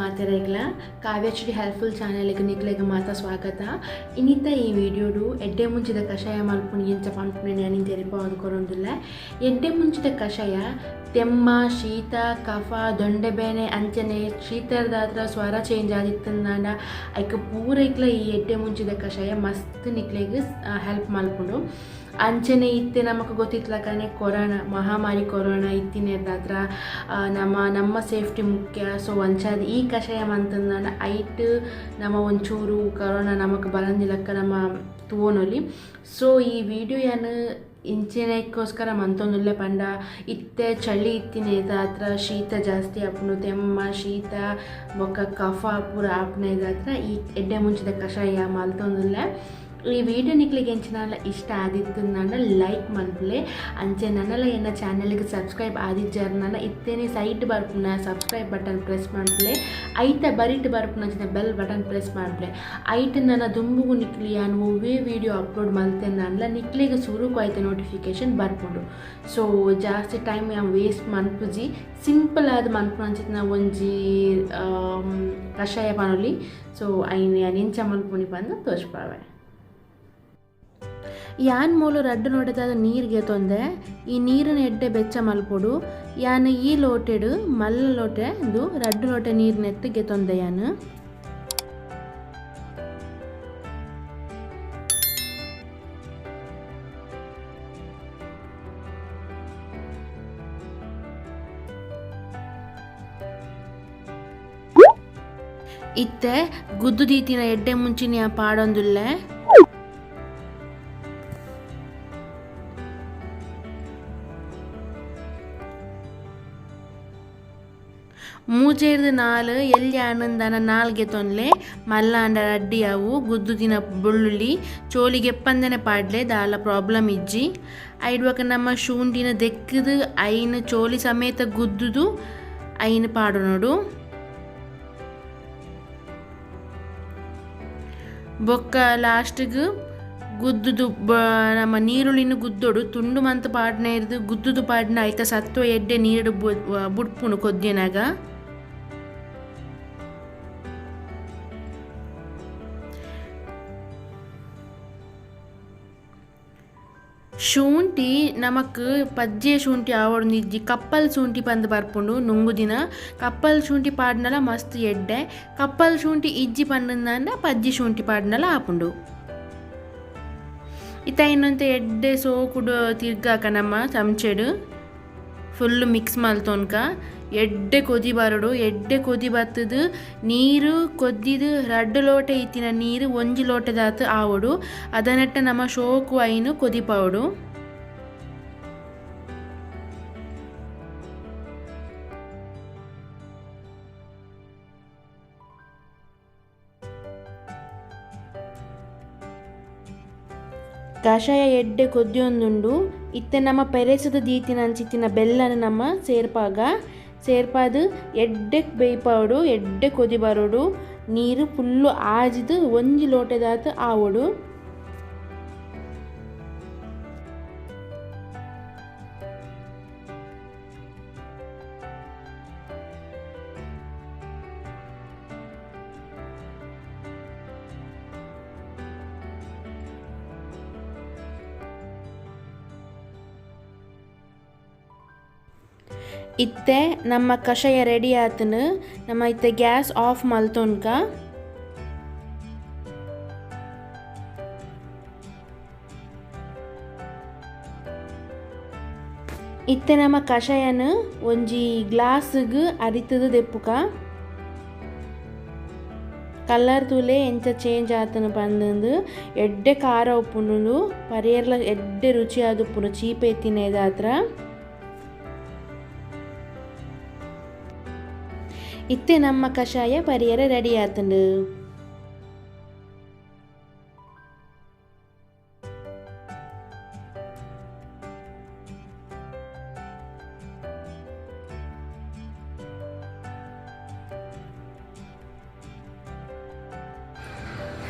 ಮಾತೆರೆಗ್ಲ ಕಾವ್ಯಚುಡಿ helpful ಚಾನೆಲ್ಗೆ ನಿಕ್ಲೆಗ್ ಮಾತ ಸ್ವಾಗತ. ಇನ್ನಿತ ಈ ವಿಡಿಯೋಡು ಎಡ್ಡೆ ಮುಂಚಿದ ಕಷಾಯ ಮಲ್ಪುನಿ ಎಂಚ ಪಂಪುನೆ ನಾನು ತೆರಿಪವದು ಕೊರೊಂದಿಲ್ಲ. ಎಡ್ಡೆ ಮುಂಚಿದ ಕಷಾಯ ತೆಮ್ಮ ಶೀತ ಕಫ ದೊಂಡೆಬೇನೆ ಅಂಚನೆ ಶೀತರದಾತ್ರ ಸ್ವರ ಚೇಂಜ್ ಆದಿತ್ತಂದಾಂಡ ಐಕ ಪೂರ ಇಕ್ಲ ಈ ಎಡ್ಡೆ ಮುಂಚಿದ ಕಷಾಯ ಮಸ್ತ್ ನಿಕ್ಲೆಗ್ ಹೆಲ್ಪ್ ಮಲ್ಪುಂಡು. ಅಂಚನೆ ಇತ್ತೆ ನಮಗೆ ಗೊತ್ತಿತ್ಲಕನೆ ಕೊರೋನಾ ಮಹಾಮಾರಿ ಕೊರೋನಾ ಇತ್ತಿನೇದಾತ್ರ ನಮ್ಮ ಸೇಫ್ಟಿ ಮುಖ್ಯ. ಸೊ ಅಂಚಾದ ಈ ಕಷಾಯ ಮಂತಂದ ಐಟ್ ನಮ್ಮ ಒಂಚೂರು ಕೊರೋನಾ ನಮಗೆ ಬರಂದಿಲ್ಲಕ್ಕ ನಮ್ಮ ತೋನೊಲಿ. ಸೊ ಈ ವಿಡಿಯೋ ಏನು ಇಂಚಿನಕ್ಕೋಸ್ಕರ ಮಂತೊಂದುಲ್ಲೆ ಪಂಡ ಇತ್ತೆ ಚಳಿ ಇತ್ತಿನೇದಾತ್ರ ಶೀತ ಜಾಸ್ತಿ ಆಪುಂಡು ತೆಮ್ಮ ಶೀತ ಬೊಕ್ಕ ಕಫ ಪೂರ ಆಪುನೇದಾತ್ರ ಈ ಎಡ್ಡೆ ಮುಂಚಿದ ಕಷಾಯ ಮಲ್ತೊಂದುಲ್ಲೆ. ಈ ವಿಡಿಯೋ ನಿಕ್ಲಿಗೆ ಎಂಚಿನಲ್ಲ ಇಷ್ಟ ಆದಿತ್ತು ನಾನು ಲೈಕ್ ಮನ್ಪುಲೆ ಅಂಚೆ ನನ್ನಲ್ಲ ಎನ್ನ ಚಾನಲ್ಗೆ ಸಬ್ಸ್ಕ್ರೈಬ್ ಆದಿಜ್ಜಾರ ಇತ್ತೇನೆ ಸೈಟ್ ಬರ್ಪುನ ಸಬ್ಸ್ಕ್ರೈಬ್ ಬಟನ್ ಪ್ರೆಸ್ ಮಾಡ್ಪುಲೆ ಐತ ಬರಿಟ್ ಬರ್ಪುನ ಅಂಚಿನ ಬೆಲ್ ಬಟನ್ ಪ್ರೆಸ್ ಮಾಡ್ಪುಲೆ ಐಟ್ ನನ್ನ ದುಂಬುಗು ನಿಕ್ಲಿ ನಾನು ಒವ್ವೇ ವಿಡಿಯೋ ಅಪ್ಲೋಡ್ ಮಲ್ತೆ ನಾನಲ್ಲ ನಿಕ್ಲಿಗೆ ಸುರುಕು ಐತೆ ನೋಟಿಫಿಕೇಶನ್ ಬರ್ಪುಂಡು. ಸೊ ಜಾಸ್ತಿ ಟೈಮ್ ವೇಸ್ಟ್ ಮನ್ಪುಜಿ ಸಿಂಪಲ್ ಆದ ಮನ್ಪುನ ಅಂಚಿನ ನಾವು ಒಂಜಿ ಕಷಾಯ ಪನೊಲಿ. ಸೊ ಐನು ಎಂಚ ಮಲ್ಪುನಿ ಬಂದು ತೋರಿಸ್ಪಾವೆ. ಯಾನ್ ಮೂಲು ರಡ್ಡು ನೋಟದ ನೀರಿಗೆ ತೊಂದೆ ಈ ನೀರಿನ ಎಡ್ಡೆ ಬೆಚ್ಚ ಮಲ್ಪೊಡು ಯಾನ್ ಈ ಲೋಟೆಡು ಮಲ್ಲ ಲೋಟೆ ಇದು ರಡ್ಡು ಲೋಟೆ ನೀರಿನ ಎತ್ತಿಗೆ ತೊಂದೆ ಯಾನ್ ಇತ್ತೆ ಗುದ್ದು ದೀತಿನ ಎಡ್ಡೆ ಮುಂಚಿನ ಪಾಡೊಂದುಲ್ಲೆ ಮೂಜೇರ್ದು ನಾಲ್ ಎಲ್ಲಿ ಆನಂದನ ನಾಲ್ಗೆ ತೊನ್ಲೆ ಮಲ್ಲಾಂಡ ಅಡ್ಡಿ ಅವು ಗುದ್ದು ದಿನ ಬುಳ್ಳುಳ್ಳಿ ಚೋಲಿಗೆ ಎಪ್ಪಂದನೆ ಪಾಡ್ಲೆ ದಾಲ ಪ್ರಾಬ್ಲಮ್ ಇಜ್ಜಿ ಐಡ್ವಾಗ ನಮ್ಮ ಶೂಂಡಿನ ದೆಕ್ಕದು ಐನು ಚೋಲಿ ಸಮೇತ ಗುದ್ದುದು ಐನು ಪಾಡು ನೋಡು. ಬೊಕ್ಕ ಲಾಸ್ಟಿಗೆ ಗುದ್ದುದು ನಮ್ಮ ನೀರುಳ್ಳಿನ ಗುದ್ದೋಡು ತುಂಡು ಮಂತ ಪಾಡ್ನೆ ಇರ್ದು ಗುದ್ದುದು ಪಾಡ್ನ ಐತ ಸತ್ವ ಎಡ್ಡೆ ನೀರು ಬುಡ್ಪುನು ಕೊದ್ದಿನಾಗ ಶುಂಠಿ ನಮಕ್ ಪಜ್ಜೆ ಶುಂಠಿ ಆವಡು ಇಜ್ಜಿ ಕಪ್ಪಲ್ ಶುಂಠಿ ಪಂದು ಬರ್ಪುಂಡು ನುಂಗು ದಿನ ಕಪ್ಪಲ್ ಶುಂಠಿ ಪಾಡ್ನಲ ಮಸ್ತ್ ಎಡ್ಡೆ ಕಪ್ಪಲ್ ಶುಂಠಿ ಇಜ್ಜಿ ಪಂಡಂದ ಪಜ್ಜಿ ಶುಂಠಿ ಪಾಡ್ನಲ ಆಪುಂಡು. ಇತ್ತ ಇನ್ನೊಂದು ಎಡ್ಡೆ ಸೋಕುಡು ತಿರ್ಗಾಕ ನಮ್ಮ ಚಮಚೆಡು ಫುಲ್ಲು ಮಿಕ್ಸ್ ಮಲ್ತೊನ್ಕ ಎಡ್ಡೆ ಕೊದಿ ಬರಡು ಎಡ್ಡೆ ಕೊದಿ ಬತ್ತದು ನೀರು ಕೊದ್ದಿದು ರಡ್ಡು ಲೋಟೆ ಇತ್ತಿನ ನೀರು ಒಂಜಿ ಲೋಟದಾತು ಆವಡು ಅದನ್ನಟ್ಟ ನಮ್ಮ ಶೋಕು ಐನು ಕೊದಿಪಾವಡು. ಕಷಾಯ ಎಡ್ಡೆ ಕೊದ್ದಿಯೊಂದುಂಡು ಇತ್ತೆ ನಮ್ಮ ಪೆರೆಸದ ದೀತಿನ ಅಂಚಿತ್ತಿನ ಬೆಲ್ಲನ ನಮ್ಮ ಸೇರ್ಪಾದು ಎಡ್ಡೆ ಬೇಯ್ಪಾವಡು ಎಡ್ಡೆ ಕೊದಿ ಬರೋಡು ನೀರು ಫುಲ್ಲು ಆಜಿದು ಒಂಜಿ ಲೋಟದಾತು ಆವಡು. ಇತ್ತೆ ನಮ್ಮ ಕಷಾಯ ರೆಡಿ ಆತನು ನಮ್ಮ ಇತ್ತೆ ಗ್ಯಾಸ್ ಆಫ್ ಮಲ್ತೊನ್ಕ ಇತ್ತೆ ನಮ್ಮ ಕಷಾಯನ ಒಂಜಿ ಗ್ಲಾಸ್ಗೆ ಅರಿತದು ದೆಪ್ಪುಕ ಕಲರ್ ತೂಲೆ ಎಂಚ ಚೇಂಜ್ ಆತನು ಪಂದು ಎಡ್ಡೆ ಖಾರ ಉಪ್ಪುಂಡು ಪರಿಯರ್ಲ ಎಡ್ಡೆ ರುಚಿ ಆದುಪ್ಪುನು ಚೀಪೆ ತಿನ್ನೇದಾತ್ರ ಇತ್ತೆ ನಮ್ಮ ಕಷಾಯ ಪರಿಯರ ರೆಡಿ ಆತಂಡು.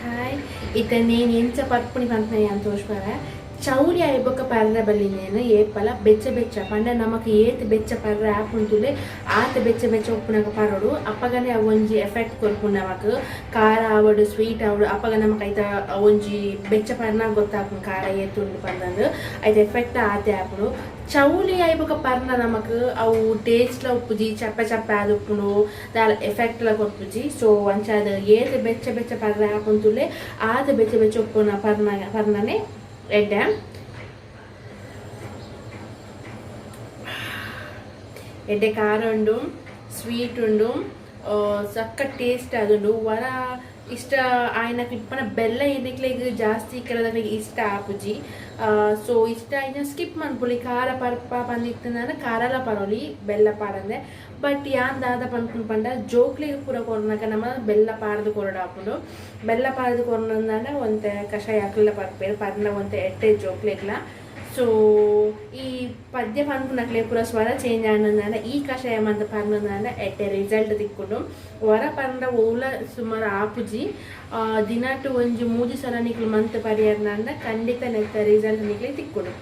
ಹಾಯ್ ಇತ್ತೆ ನೇನು ಎಂಚ ಪಟ್ಪುಣಿ ಪಂಪನೆ ಅಂತ ತೋರಿಸ್ಬಾರ ಚೌಲಿ ಆಯ್ಬೊಕ್ಕ ಪರ್ರೆ ಬಲ್ಲಿನೇನು ಏಪಲ ಬೆಚ್ಚ ಬೆಚ್ಚ ಪಂಡ ನಮಕ್ ಏತ್ ಬೆಚ್ಚ ಪರ್ರೆ ಆಪುಂತುಲೆ ಆತ ಬೆಚ್ಚ ಬೆಚ್ಚ ಉಪ್ಪುನಗ ಪರೋಡು ಅಪ್ಪಗನೆ ಒಂಜಿ ಎಫೆಕ್ಟ್ ಕೊರ್ಪುಂಡು ನಮಕ್ ಖಾರ ಆವಡು ಸ್ವೀಟ್ ಆವಡು ಅಪ್ಪಗ ನಮಕ್ ಐತ ಒಂಜಿ ಬೆಚ್ಚ ಪರ್ನಾಗ ಗೊತ್ತಾಪುಂಡು ಖಾರ ಏತುಂಡು ಪಂದಂದು ಐತ ಎಫೆಕ್ಟ್ ಆತೆ ಆಪುಂಡು ಚೌಲಿ ಆಯ್ಬೊಕ್ಕ ಪರ್ನ ನಮಕ್ ಅವು ಟೇಸ್ಟ್ಲ ಉಪ್ಪುಜಿ ಚಪ್ಪೆ ಚಪ್ಪೆ ಆದ ಉಪ್ಪುಂಡು ದಾಲ ಎಫೆಕ್ಟ್ಲ ಕೊರ್ಪುಜಿ ಸೊ ಅಂಚಾದ ಏತ್ ಬೆಚ್ಚ ಬೆಚ್ಚ ಪರ್ರೆ ಆಪುಂತುಲೆ ಆತ ಬೆಚ್ಚ ಬೆಚ್ಚ ಉಪ್ಪುನ ಪರ್ನನೆ ಎಡ್ಡೆ ಎಡ್ಡೆ ಖಾರ ಉಂಡು ಸ್ವೀಟ್ ಉಂಡು ಸಕ್ಕ ಟೇಸ್ಟ್ ಅದುಂಡು ವರ ಇಷ್ಟ ಆಯ್ನಕ್ಕೆ ಇಪ್ಪನ ಬೆಲ್ಲ ಏನಕ್ಕೆ ಜಾಸ್ತಿ ಕೆಲದಕ್ಕೆ ಇಷ್ಟ ಆಪುಜಿ ಸೊ ಇಷ್ಟ ಆಯ್ನ ಸ್ಕಿಪ್ ಮಾಡ್ಕೊಳ್ಳಿ ಖಾರ ಪರ್ಪ ಪಂದಿತ್ತಂದ್ರೆ ಖಾರಲ ಪರೋಲಿ ಬೆಲ್ಲ ಪಾಡಂದೆ ಬಟ್ ಯಾನ್ ದಾದ ಪನ್ಕೊಂಡು ಪಂಡ ಜೋಕ್ಲಿಗೆ ಪೂರ ಕೊರ್ನಾಕ ನಮ್ಮ ಬೆಲ್ಲ ಪಾಡ್ದು ಕೊರಡು ಹಾಕೊಂಡು ಬೆಲ್ಲ ಪಾಡ್ದು ಕೊರ್ನಂದ್ರೆ ಒಂತೆ ಕಷಾಯ ಹಾಕಲ್ಲ ಪರ್ಪೇರು ಪರ್ನ ಒಂತೆ ಎಟ್ಟೆ ಜೋಕ್ಲಿಗ್ಲ ಸೊ ಈ ಪದ್ಯ ಪನ್ಪುನಕ್ಲೆ ಪೂರ ಸ್ವರ ಚೇಂಜ್ ಆನಂದ್ರೆ ಈ ಕಷಾಯ ಮಂತ ಪರ್ನಂದ್ರೆ ಎಟ್ಟೆ ರಿಸಲ್ಟ್ ತಿಕ್ಕೊಂಡು ವರ ಪರ್ನ ಓಲ ಸುಮಾರು ಆಪುಜಿ ದಿನಾಟು ಒಂಜಿ 3 ಸಲ ನಿಕ್ಲು ಮಂತ್ ಪರಿಯರ್ನಂದ್ರೆ ಖಂಡಿತ ನೆತ್ತ ರಿಸಲ್ಟ್ ನಿಕ್ಲೆ ತಿಕ್ಕೊಂಡು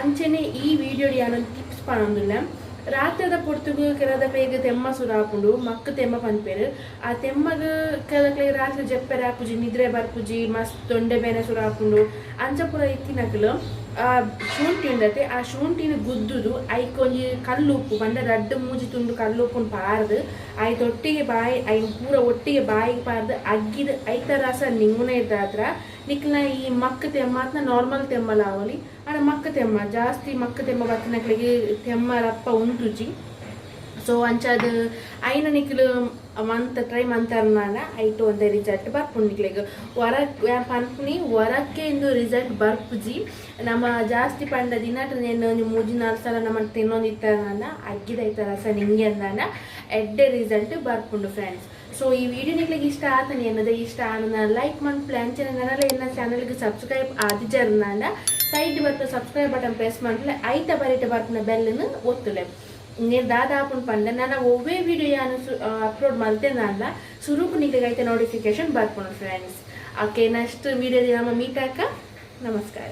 ಅಂಚನೆ ಈ ವಿಡಿಯೋ ಯಾನೊಂದು ಟಿಪ್ಸ್ ಪನೊಂದುಲ್ಲ ರಾತ್ರಿದ ಪೊರ್ತುಗು ಕೆಲದ ಬೇಗ ತೆಮ್ಮ ಸುರಾಪುಂಡು ಮಕ್ಕ ತೆಮ್ಮ ಪನ್ಪೇರು ಆ ತೆಮ್ಮಗ ಕೆಲಕ್ಲೆ ರಾತ್ರಿ ಜಪ್ಪೆರೆ ಆಪುಜಿ ನಿದ್ರೆ ಬರ್ಪುಜಿ ಮಸ್ತ್ ತೊಂಡೆ ಬೇನೆ ಸುರಾಪುಂಡು ಅಂಚ ಪೂರ ಇತ್ತಿನಕ್ಲು ಆ ಶುಂಠಿ ಉಂಡತೆ ಆ ಶುಂಠಿನ ಗುದ್ದುದು ಐಕೊಂಜಿ ಕಲ್ಲುಪ್ಪು ಬಂದ ರಡ್ಡು ಮೂಜಿ ತುಂಡು ಕಲ್ಲುಪ್ಪುನ್ ಪಾರ್ದು ಆಯ್ತು ಒಟ್ಟಿಗೆ ಬಾಯಿ ಐ ಪೂರ ಒಟ್ಟಿಗೆ ಬಾಯಿಗೆ ಪಾರ್ದು ಅಗ್ಗಿದ ಐತ ರಸ ನಿಂಗುನ ಇದ್ದಾದ್ರ ನಿಕ್ಲ ಈ ಮಕ್ಕ ತೆಮ್ಮ ನಾರ್ಮಲ್ ತೆಮ್ಮಲ ಅವಲಿ ಆಡ ಮಕ್ಕ ತೆಮ್ಮ ಜಾಸ್ತಿ ಮಕ್ಕ ತೆಮ್ಮ ಬತ್ತಿನಕ್ಲಿಗೆ ತೆಮ್ಮ ರಪ್ಪ ಉಂಟುಜಿ ಸೊ ಅಂಚಾದ ಐನ ನಿಕ್ಲು ಮಂತ್ ಟ್ರೈ ಮಂತರ್ನಾಗ ಐಟು ಒಂದೇ ರಿಸಲ್ಟ್ ಬರ್ಪುಂಡು ನಿಕ್ಲಿಗೆ ಹೊರ ಪನ್ಪುನಿ ಹೊರಕ್ಕೆ ಇಂದು ರಿಸಲ್ಟ್ ಬರ್ಪುಜಿ ನಮ್ಮ ಜಾಸ್ತಿ ಪಂಡ ದಿನ ಒಂದು 3-4 ಸಲ ನಮ್ಮ ತಿನ್ನೊಂದು ಇತ್ತಾನ ಅಗ್ಗಿದೈತ ರಸ ನಿಂಗೆ ಅಂದಾನ ಎಡ್ಡೆ ರಿಸಲ್ಟ್ ಬರ್ಪುಂಡು ಫ್ರೆಂಡ್ಸ್ ಸೊ ಈ ವಿಡಿಯೋ ನಿಕ್ಲಿಗೆ ಇಷ್ಟ ಆತನಿ ಅನ್ನೋದು ಇಷ್ಟ ಆನ ಲೈಕ್ ಮಾಡಿ ಪ್ಲಾನ್ ಚಾನಲ್ ಎನ್ನ ಚಾನಲ್ಗೆ ಸಬ್ಸ್ಕ್ರೈಬ್ ಆದಿಜರ್ನಾಂಡ ಸೈಡ್ ಬರ್ತ ಸಬ್ಸ್ಕ್ರೈಬ್ ಬಟನ್ ಪ್ರೆಸ್ ಮಾಡಲೆ ಐತ ಬರೀಟ ಬರ್ಪುನ ಬೆಲ್ಲನ್ನು ಒತ್ತಲೆ నేను దాదాపు పండ ನಾನು ಒವ್ವೇ ವಿಡಿಯೋ ಯಾನು ಅಪ್ಲೋಡ್ ಮಾಡ್ತೇನೆ ಅಲ್ಲ ಸುರುಕು ನಿಗೈತೆ ನೋಟಿಫಿಕೇಶನ್ ಬರ್ಕೊಂಡು ಫ್ರೆಂಡ್ಸ್ ಓಕೆ ನೆಕ್ಸ್ಟ್ ವಿಡಿಯೋದಲ್ಲಿ ನಮ್ಮ ಮೀಟ್ ಆಕ ನಮಸ್ಕಾರ.